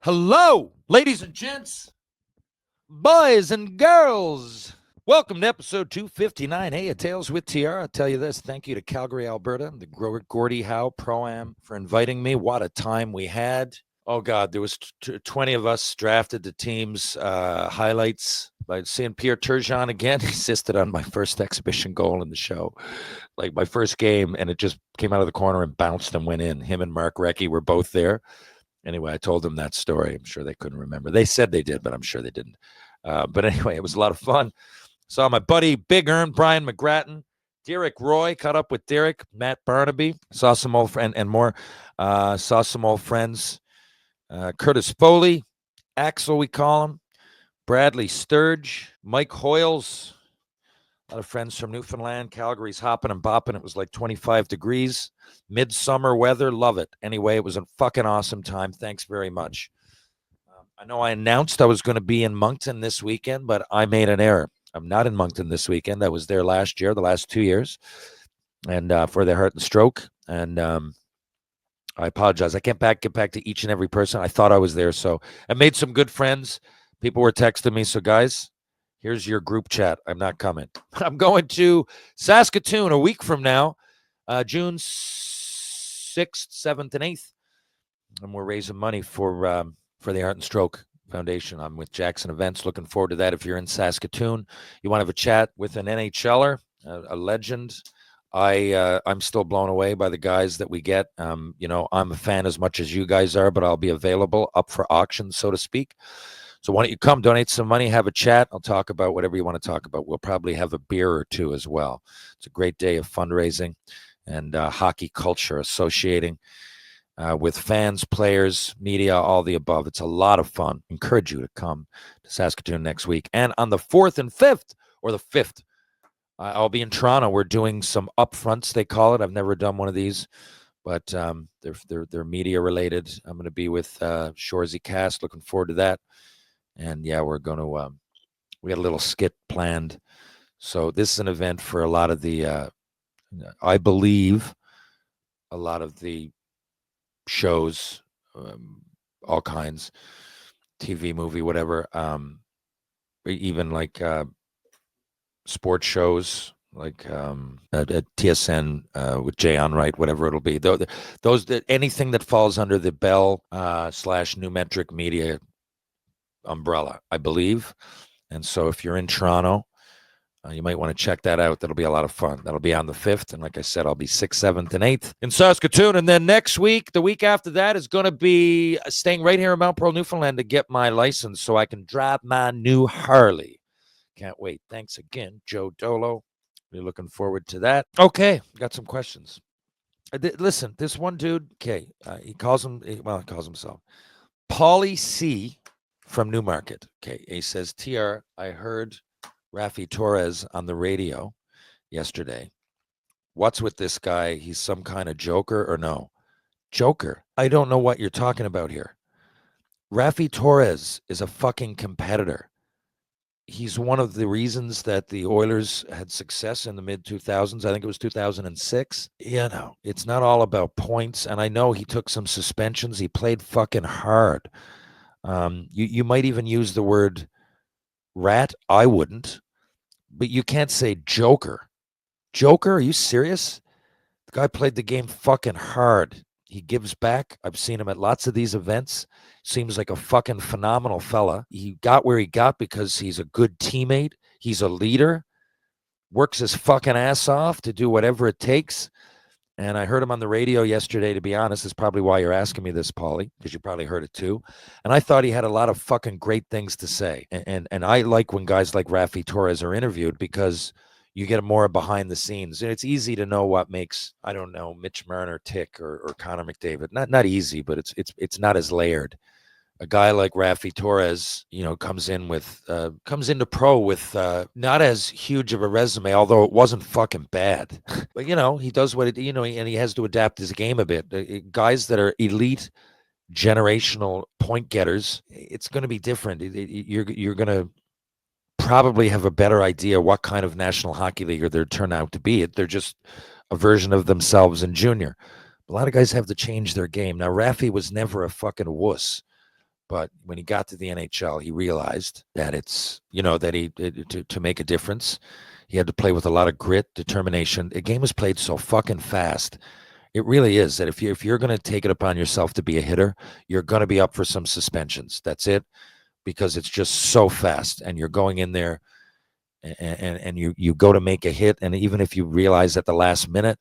Hello, ladies and gents, boys and girls. Welcome to episode 259. Hey, a Tales with TR. I'll tell you this. Thank you to Calgary, Alberta, the Gordie Howe Pro-Am for inviting me. What a time we had. Oh, God, there was 20 of us drafted to teams. Highlights by seeing Pierre Turgeon again. He assisted on my first exhibition goal in the show. Like my first game, and it just came out of the corner and bounced and went in. Him and Mark Recchi were both there. Anyway, I told them that story. I'm sure they couldn't remember. They said they did, but I'm sure they didn't. But anyway, it was a lot of fun. Saw my buddy Big Earn, Brian McGrattan, Derek Roy, caught up with Derek, Matt Barnaby. Saw some old friends and more. Saw some old friends. Curtis Foley, Axel, we call him. Bradley Sturge, Mike Hoyles. A lot of friends from Newfoundland. Calgary's hopping and bopping. It was like 25 degrees. Midsummer weather. Love it. Anyway, it was a fucking awesome time. Thanks very much. I know I announced I was going to be in Moncton this weekend, but I made an error. I'm not in Moncton this weekend. I was there last year, the last 2 years, and for the Heart and Stroke. And I apologize. I can't get back to each and every person. I thought I was there, so I made some good friends. People were texting me. So, guys, here's your group chat. I'm not coming. I'm going to Saskatoon a week from now, June 6th, 7th, and 8th. And we're raising money for the Heart and Stroke Foundation. I'm with Jackson Events. Looking forward to that. If you're in Saskatoon, you want to have a chat with an NHLer, a legend. I'm still blown away by the guys that we get. I'm a fan as much as you guys are, but I'll be available up for auction, so to speak. So why don't you come, donate some money, have a chat. I'll talk about whatever you want to talk about. We'll probably have a beer or two as well. It's a great day of fundraising and hockey culture associating with fans, players, media, all the above. It's a lot of fun. Encourage you to come to Saskatoon next week. And on the 4th and 5th, or the 5th, I'll be in Toronto. We're doing some upfronts, they call it. I've never done one of these, but they're media related. I'm going to be with Shoresy Cast. Looking forward to that. And yeah, we're going to, we got a little skit planned. So this is an event for a lot of the, I believe, a lot of the shows, all kinds, TV, movie, whatever, even like sports shows, like at TSN with Jay Onright, whatever it'll be. Those that anything that falls under the Bell / New Metric Media umbrella, I believe. And so if you're in Toronto, you might want to check that out. That'll be a lot of fun. That'll be on the 5th. And like I said, I'll be 6th, 7th, and 8th in Saskatoon. And then next week, the week after that, is going to be staying right here in Mount Pearl, Newfoundland to get my license so I can drive my new Harley. Can't wait. Thanks again, Joe Dolo. We're looking forward to that. Okay, got some questions. Listen, this one dude, okay, he calls himself Paulie C. from Newmarket. Okay, he says, TR, I heard Raffi Torres on the radio yesterday. What's with this guy? He's some kind of joker or no? Joker? I don't know what you're talking about here. Raffi Torres is a fucking competitor. He's one of the reasons that the Oilers had success in the mid-2000s. I think it was 2006. It's not all about points. And I know he took some suspensions. He played fucking hard. You might even use the word rat. I wouldn't. But you can't say joker. Joker? Are you serious? The guy played the game fucking hard. He gives back. I've seen him at lots of these events. Seems like a fucking phenomenal fella. He got where he got because he's a good teammate. He's a leader. Works his fucking ass off to do whatever it takes. And I heard him on the radio yesterday, to be honest. That's probably why you're asking me this, Paulie, because you probably heard it too. And I thought he had a lot of fucking great things to say. And I like when guys like Raffi Torres are interviewed because you get more behind the scenes. And it's easy to know what makes, I don't know, Mitch Marner tick or Connor McDavid. Not easy, but it's not as layered. A guy like Raffi Torres, comes into pro with not as huge of a resume, although it wasn't fucking bad. But, he does what and he has to adapt his game a bit. Guys that are elite generational point getters, it's going to be different. You're going to probably have a better idea what kind of National Hockey Leaguer they're turned out to be. They're just a version of themselves in junior. A lot of guys have to change their game. Now, Raffi was never a fucking wuss. But when he got to the NHL, he realized that it's, to make a difference, he had to play with a lot of grit, determination. The game is played so fucking fast. It really is that if you're going to take it upon yourself to be a hitter, you're going to be up for some suspensions. That's it, because it's just so fast, and you're going in there and you go to make a hit, and even if you realize at the last minute,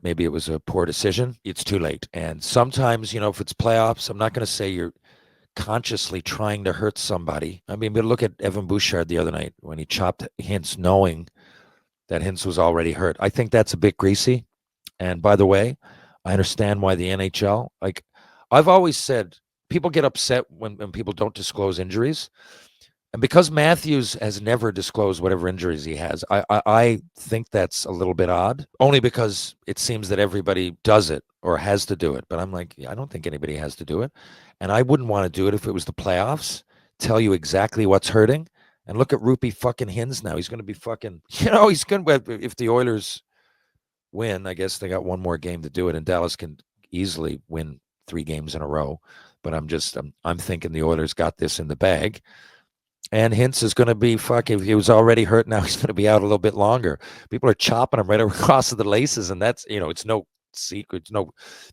maybe it was a poor decision, it's too late. And sometimes, if it's playoffs, I'm not going to say you're consciously trying to hurt somebody. I mean, but look at Evan Bouchard the other night when he chopped Hintz, knowing that Hintz was already hurt. I think that's a bit greasy. And by the way, I understand why the NHL, like I've always said, people get upset when people don't disclose injuries. And because Matthews has never disclosed whatever injuries he has, I think that's a little bit odd, only because it seems that everybody does it or has to do it. But I'm like, I don't think anybody has to do it. And I wouldn't want to do it if it was the playoffs, tell you exactly what's hurting. And look at Rupee fucking Hintz now. He's going to be fucking, he's going to, if the Oilers win, I guess they got one more game to do it, and Dallas can easily win 3 games in a row. But I'm thinking the Oilers got this in the bag. And Hintz is going to be fucking, he was already hurt. Now he's going to be out a little bit longer. People are chopping him right across the laces. And that's, it's no secret, it's no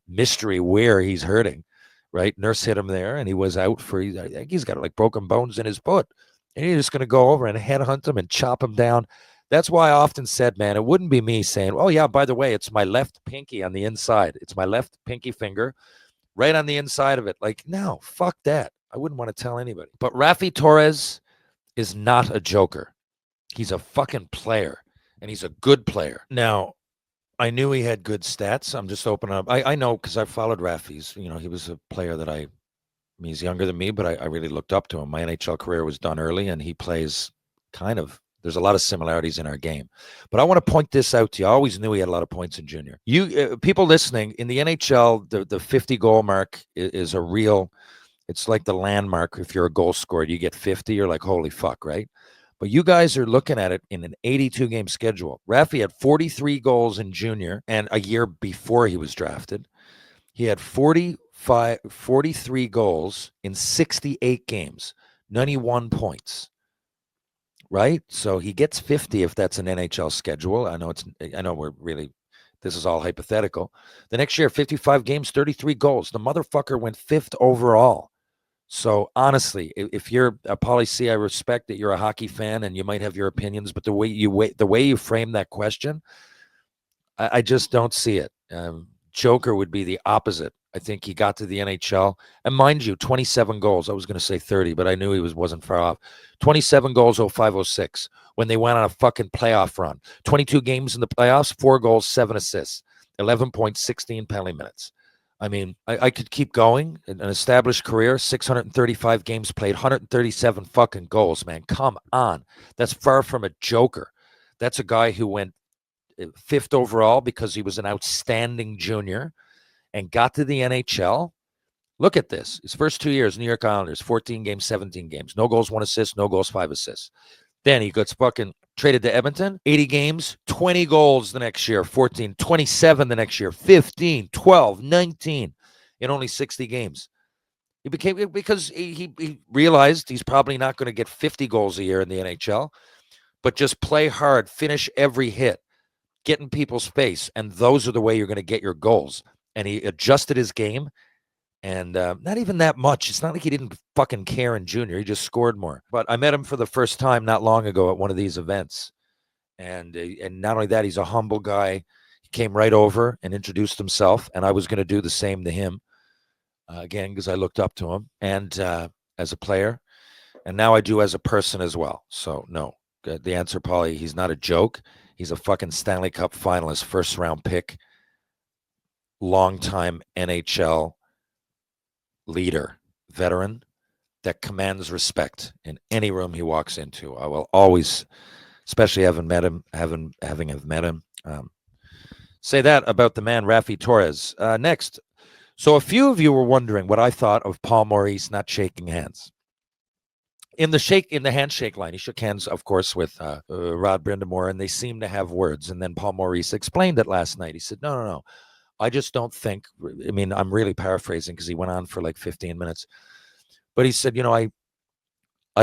mystery where he's hurting, right? Nurse hit him there, and he was out for, I think he's got like broken bones in his foot. And you're just going to go over and headhunt him and chop him down. That's why I often said, man, it wouldn't be me saying, oh, yeah, by the way, it's my left pinky on the inside. It's my left pinky finger right on the inside of it. Like, no, fuck that. I wouldn't want to tell anybody. But Raffi Torres is not a joker. He's a fucking player, and he's a good player. Now, I knew he had good stats. I'm just opening up. I know because I followed Raffi's. He was a player that he's younger than me, but I really looked up to him. My NHL career was done early, and he plays there's a lot of similarities in our game. But I want to point this out to you. I always knew he had a lot of points in junior. People listening, in the NHL, the 50-goal mark is a real, it's like the landmark. If you're a goal scorer, you get 50, you're like, holy fuck, right? But you guys are looking at it in an 82-game schedule. Raffi had 43 goals in junior, and a year before he was drafted, he had 43 goals in 68 games, 91 points, right? So he gets 50 if that's an NHL schedule. I know this is all hypothetical. The next year, 55 games, 33 goals. The motherfucker went 5th overall. So honestly, if you're a Paulie C, I respect that you're a hockey fan and you might have your opinions, but the way you frame that question, I just don't see it. Joker would be the opposite. I think he got to the NHL, and mind you, 27 goals. I was going to say 30, but I knew he wasn't far off. 27 goals, 05-06, when they went on a fucking playoff run. 22 games in the playoffs, 4 goals, 7 assists, 11 points, 16 penalty minutes. I mean, I could keep going. An established career, 635 games played, 137 fucking goals, man. Come on. That's far from a joker. That's a guy who went 5th overall because he was an outstanding junior and got to the NHL. Look at this. His first 2 years, New York Islanders, 14 games, 17 games. No goals, 1 assist, no goals, 5 assists. Then he gets fucking traded to Edmonton, 80 games, 20 goals the next year, 14, 27 the next year, 15, 12, 19 in only 60 games. He became, because he realized he's probably not going to get 50 goals a year in the NHL, but just play hard, finish every hit, get in people's face, and those are the way you're going to get your goals. And he adjusted his game, and not even that much. It's not like he didn't fucking care in junior. He just scored more. But I met him for the first time not long ago at one of these events. And not only that, he's a humble guy. He came right over and introduced himself, and I was going to do the same to him, again, because I looked up to him, and as a player, and now I do as a person as well. So, no. The answer, Paulie, he's not a joke. He's a fucking Stanley Cup finalist, first-round pick, long-time NHL leader, veteran that commands respect in any room he walks into. I will always, especially having met him, say that about the man, Raffi Torres. Next. So a few of you were wondering what I thought of Paul Maurice not shaking hands. In the handshake line, he shook hands, of course, with Rod Brindamore, and they seemed to have words. And then Paul Maurice explained it last night. He said, no. I just don't think, I mean, I'm really paraphrasing because he went on for like 15 minutes. But he said, I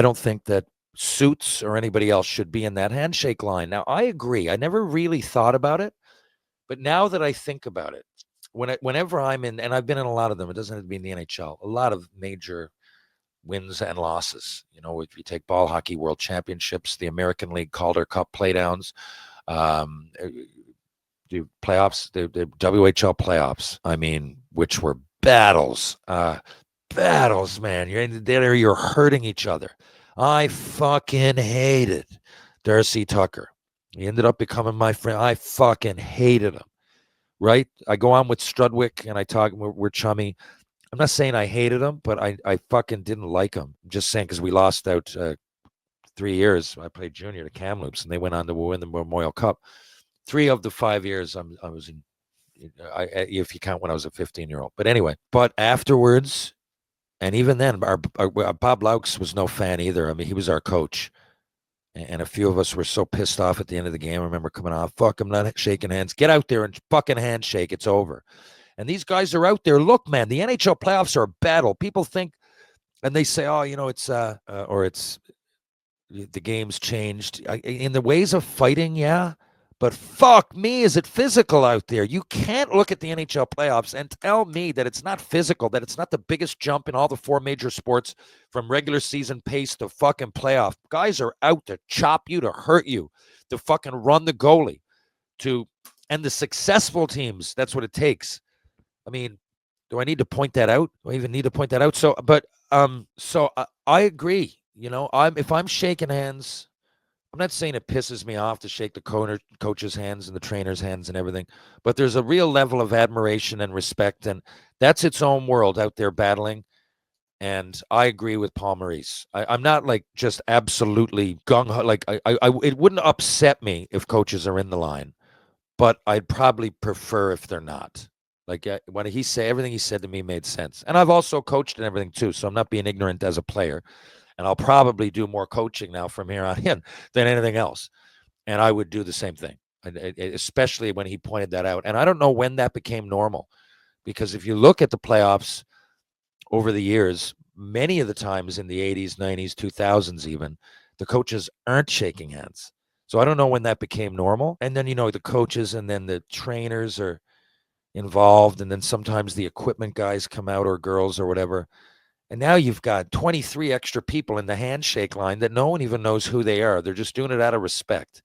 don't think that Suits or anybody else should be in that handshake line. Now, I agree. I never really thought about it, but now that I think about it, whenever I'm in, and I've been in a lot of them, it doesn't have to be in the NHL, a lot of major wins and losses. If you take ball hockey world championships, the American League Calder Cup playdowns, um, the playoffs, the WHL playoffs, I mean, which were battles. Battles, man. You're hurting each other. I fucking hated Darcy Tucker. He ended up becoming my friend. I fucking hated him. Right? I go on with Strudwick and I talk. We're chummy. I'm not saying I hated him, but I fucking didn't like him. I'm just saying because we lost out 3 years. I played junior to Kamloops, and they went on to win the Memorial Cup. 3 of the 5 years I was in. If you count when I was a 15-year-old. But anyway, but afterwards, and even then, our Bob Laux was no fan either. I mean, he was our coach. And a few of us were so pissed off at the end of the game. I remember coming off, fuck, I'm not shaking hands. Get out there and fucking handshake. It's over. And these guys are out there. Look, man, the NHL playoffs are a battle. People think, and they say, oh, it's, or it's, the game's changed. In the ways of fighting, yeah. But fuck me, is it physical out there? You can't look at the NHL playoffs and tell me that it's not physical, that it's not the biggest jump in all the 4 major sports from regular season pace to fucking playoff. Guys are out to chop you, to hurt you, to fucking run the goalie, and the successful teams, that's what it takes. I mean, do I need to point that out? Do I even need to point that out? So I agree. If I'm shaking hands, I'm not saying it pisses me off to shake the coach's hands and the trainer's hands and everything, but there's a real level of admiration and respect, and that's its own world out there battling. And I agree with Paul Maurice. I'm not like just absolutely gung-ho. Like it wouldn't upset me if coaches are in the line, but I'd probably prefer if they're not. Like when everything he said to me made sense. And I've also coached and everything too, so I'm not being ignorant as a player. And I'll probably do more coaching now from here on in than anything else. And I would do the same thing, especially when he pointed that out. And I don't know when that became normal, because if you look at the playoffs over the years, many of the times in the 80s, 90s, 2000s even, the coaches aren't shaking hands. So I don't know when that became normal. And then, the coaches and then the trainers are involved. And then sometimes the equipment guys come out, or girls or whatever. And now you've got 23 extra people in the handshake line that no one even knows who they are. They're just doing it out of respect.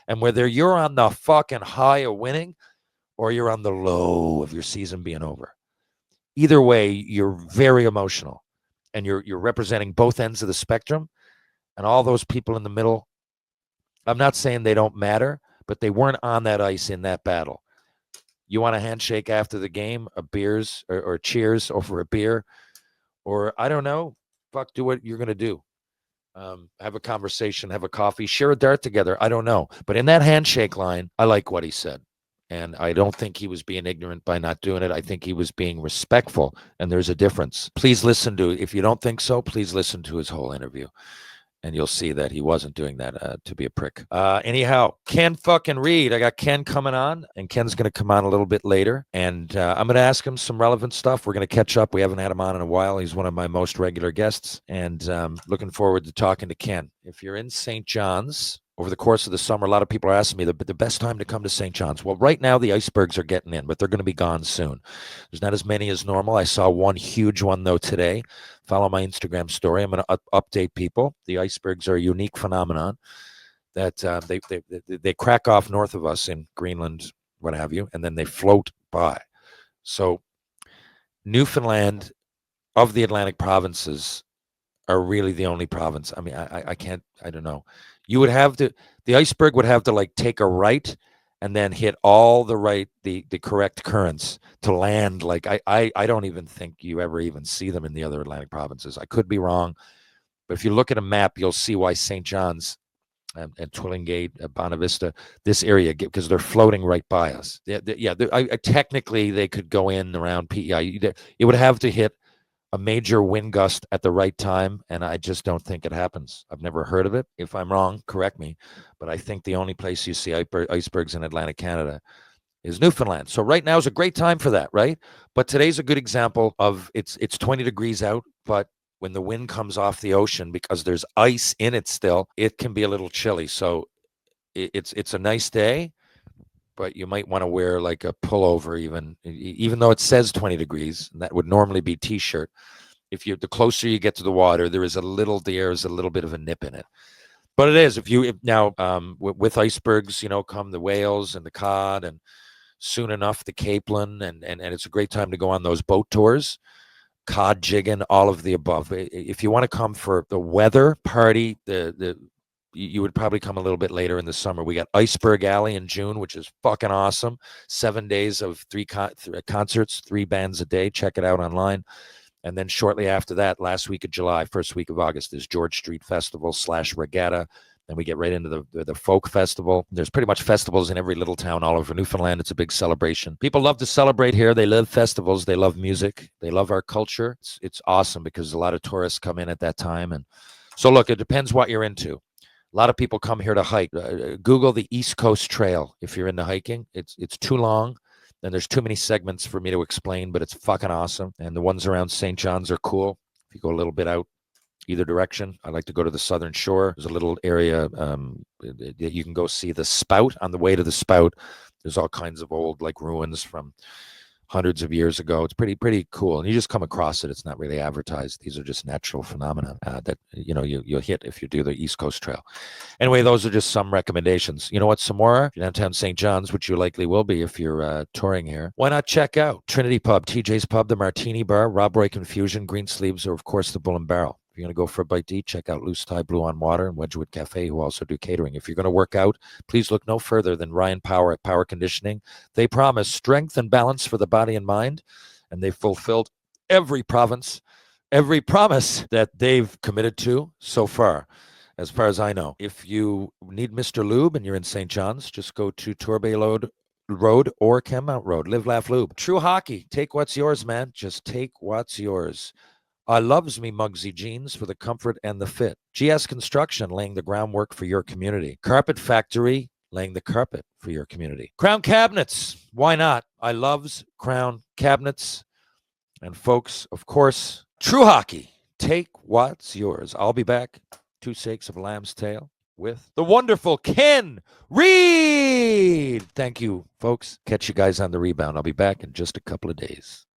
And whether you're on the fucking high of winning or you're on the low of your season being over, either way, you're very emotional. And you're representing both ends of the spectrum. And all those people in the middle, I'm not saying they don't matter, but they weren't on that ice in that battle. You want a handshake after the game, a beers or cheers over a beer, or I don't know, do what you're going to do. Have a conversation, have a coffee, share a dart together. I don't know. But in that handshake line, I like what he said. And I don't think he was being ignorant by not doing it. I think he was being respectful. And there's a difference. Please listen to, if you don't think so, please listen to his whole interview. And you'll see that he wasn't doing that to be a prick. Anyhow, Ken fucking Reed. I got Ken coming on, and Ken's going to come on a little bit later. And I'm going to ask him some relevant stuff. We're going to catch up. We haven't had him on in a while. He's one of my most regular guests. And looking forward to talking to Ken. If you're in St. John's, over the course of the summer, a lot of people are asking me the best time to come to St. John's. Well, right now, the icebergs are getting in, but they're going to be gone soon. There's not as many as normal. I saw one huge one, though, today. Follow my Instagram story. I'm going to update people. The icebergs are a unique phenomenon that they crack off north of us in Greenland, what have you, and then they float by. So Newfoundland, of the Atlantic provinces, are really the only province. I mean, I don't know. You would have to, the iceberg would have to like take a right and then hit all the correct currents to land. Like I don't even think you ever even see them in the other Atlantic provinces. I could be wrong, but if you look at a map, you'll see why St. John's and Twillingate, Bonavista, this area, because they're floating right by us. Technically, they could go in around PEI. It would have to hit a major wind gust at the right time, and I just don't think it happens. I've never heard of it. If I'm wrong, correct me, but I think the only place you see icebergs in Atlantic Canada is Newfoundland. So right now is a great time for that, right? But today's a good example of it's 20 degrees out, but when the wind comes off the ocean, because there's ice in it still, it can be a little chilly. So it's a nice day, but you might want to wear like a pullover, even though it says 20 degrees, and that would normally be t-shirt. If you the closer you get to the water, there is a little bit of a nip in it. But it is, if now with icebergs, come the whales and the cod, and soon enough the capelin, and it's a great time to go on those boat tours, cod jigging, all of the above. If you want to come for the weather party, you would probably come a little bit later in the summer. We got Iceberg Alley in June, which is fucking awesome. 7 days of three concerts, 3 bands a day. Check it out online. And then shortly after that, last week of July, first week of August, is George Street Festival / Regatta. Then we get right into the folk festival. There's pretty much festivals in every little town all over Newfoundland. It's a big celebration. People love to celebrate here. They love festivals. They love music. They love our culture. It's awesome because a lot of tourists come in at that time. And so, look, it depends what you're into. A lot of people come here to hike. Google the East Coast Trail if you're into hiking. It's too long, and there's too many segments for me to explain, but it's fucking awesome. And the ones around St. John's are cool. If you go a little bit out either direction, I like to go to the southern shore. There's a little area that you can go see the Spout. On the way to the Spout, there's all kinds of old like ruins from hundreds of years ago. It's pretty cool, and you just come across it. It's not really advertised. These are just natural phenomena that you'll hit if you do the East Coast Trail. Anyway, those are just some recommendations. You know what? Some more. If you're downtown St. John's, which you likely will be if you're touring here, why not check out Trinity Pub, TJ's Pub, the Martini Bar, Rob Roy Confusion, Green Sleeves, or of course the Bull and Barrel. If you're going to go for a bite to eat, check out Loose Tie, Blue on Water, and Wedgwood Cafe, who also do catering. If you're going to work out, please look no further than Ryan Power at Power Conditioning. They promise strength and balance for the body and mind, and they've fulfilled every promise that they've committed to so far as I know. If you need Mr. Lube and you're in St. John's, just go to Torbay Road or Kenmount Road. Live, Laugh, Lube. True Hockey. Take what's yours, man. Just take what's yours. I loves me Mugsy jeans for the comfort and the fit. GS Construction, laying the groundwork for your community. Carpet Factory, laying the carpet for your community. Crown Cabinets, why not? I loves Crown Cabinets. And folks, of course, True Hockey, take what's yours. I'll be back, 2 steaks of lamb's tail, with the wonderful Ken Reed. Thank you, folks. Catch you guys on the rebound. I'll be back in just a couple of days.